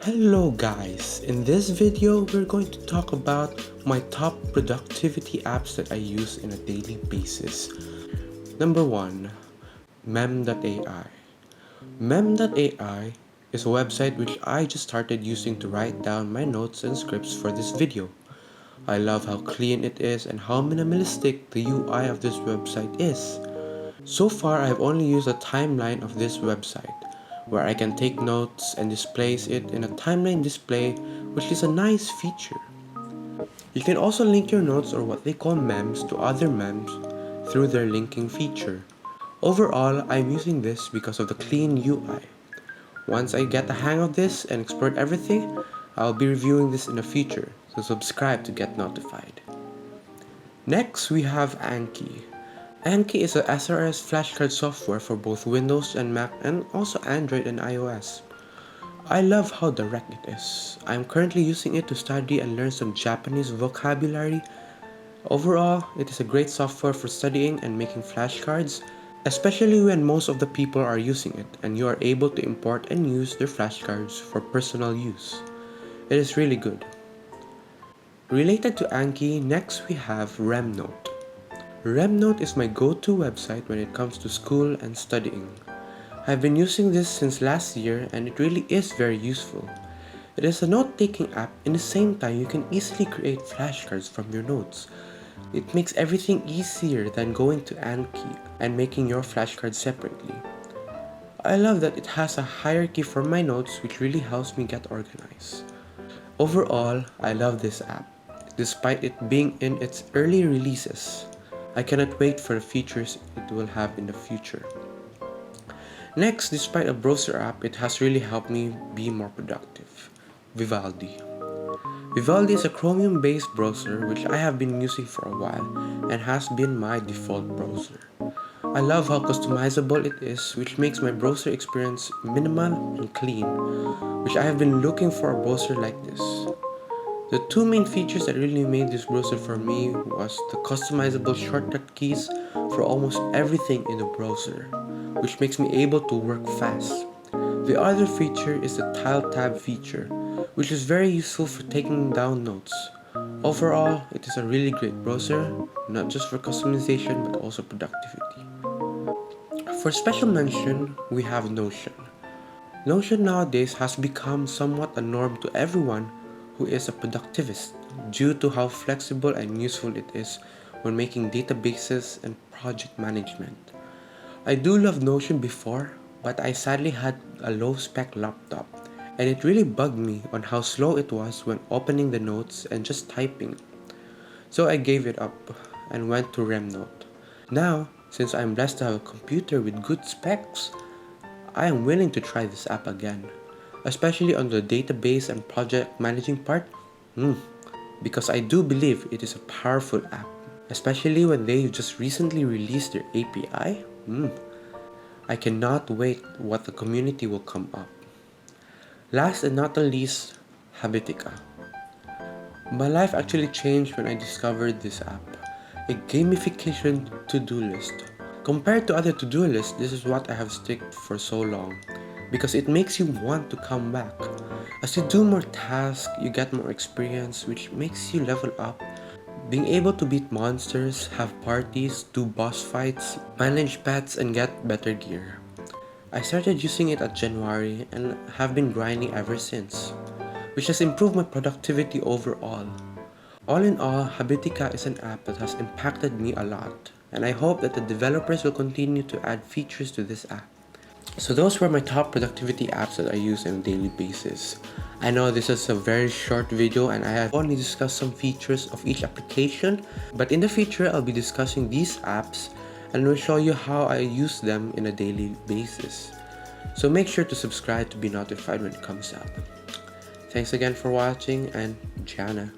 Hello guys, in this video we're going to talk about my top productivity apps that I use on a daily basis. Number 1. Mem.ai. Mem.ai is a website which I just started using to write down my notes and scripts for this video. I love how clean it is and how minimalistic the UI of this website is. So far I've only used a timeline of this website, where I can take notes and displays it in a timeline display, which is a nice feature. You can also link your notes or what they call memes to other memes through their linking feature. Overall, I'm using this because of the clean UI. Once I get the hang of this and export everything, I'll be reviewing this in the future, so subscribe to get notified. Next, we have Anki. Anki is a SRS flashcard software for both Windows and Mac and also Android and iOS. I love how direct it is. I am currently using it to study and learn some Japanese vocabulary. Overall, it is a great software for studying and making flashcards, especially when most of the people are using it and you are able to import and use their flashcards for personal use. It is really good. Related to Anki, next we have RemNote. RemNote is my go-to website when it comes to school and studying. I've been using this since last year and it really is very useful. It is a note-taking app. In the same time, you can easily create flashcards from your notes. It makes everything easier than going to Anki and making your flashcards separately. I love that it has a hierarchy for my notes, which really helps me get organized. Overall, I love this app, despite it being in its early releases. I cannot wait for the features it will have in the future. Next, despite a browser app, it has really helped me be more productive. Vivaldi. Vivaldi is a Chromium-based browser which I have been using for a while and has been my default browser. I love how customizable it is, which makes my browser experience minimal and clean, which I have been looking for a browser like this. The two main features that really made this browser for me was the customizable shortcut keys for almost everything in the browser, which makes me able to work fast. The other feature is the tile tab feature, which is very useful for taking down notes. Overall, it is a really great browser, not just for customization but also productivity. For special mention, we have Notion. Notion nowadays has become somewhat a norm to everyone who is a productivist due to how flexible and useful it is when making databases and project management. I do love Notion before, but I sadly had a low-spec laptop and it really bugged me on how slow it was when opening the notes and just typing. So I gave it up and went to RemNote. Now, since I'm blessed to have a computer with good specs, I am willing to try this app again, especially on the database and project managing part, because I do believe it is a powerful app, especially when they just recently released their API. I cannot wait what the community will come up. Last and not the least, Habitica. My life actually changed when I discovered this app, a gamification to-do list. Compared to other to-do lists, this is what I have stuck for so long, because it makes you want to come back. As you do more tasks, you get more experience, which makes you level up. Being able to beat monsters, have parties, do boss fights, manage pets, and get better gear. I started using it at January and have been grinding ever since, which has improved my productivity overall. All in all, Habitica is an app that has impacted me a lot, and I hope that the developers will continue to add features to this app. So those were my top productivity apps that I use on a daily basis. I know this is a very short video and I have only discussed some features of each application, but in the future I'll be discussing these apps and will show you how I use them in a daily basis. So make sure to subscribe to be notified when it comes out. Thanks again for watching, and Jana.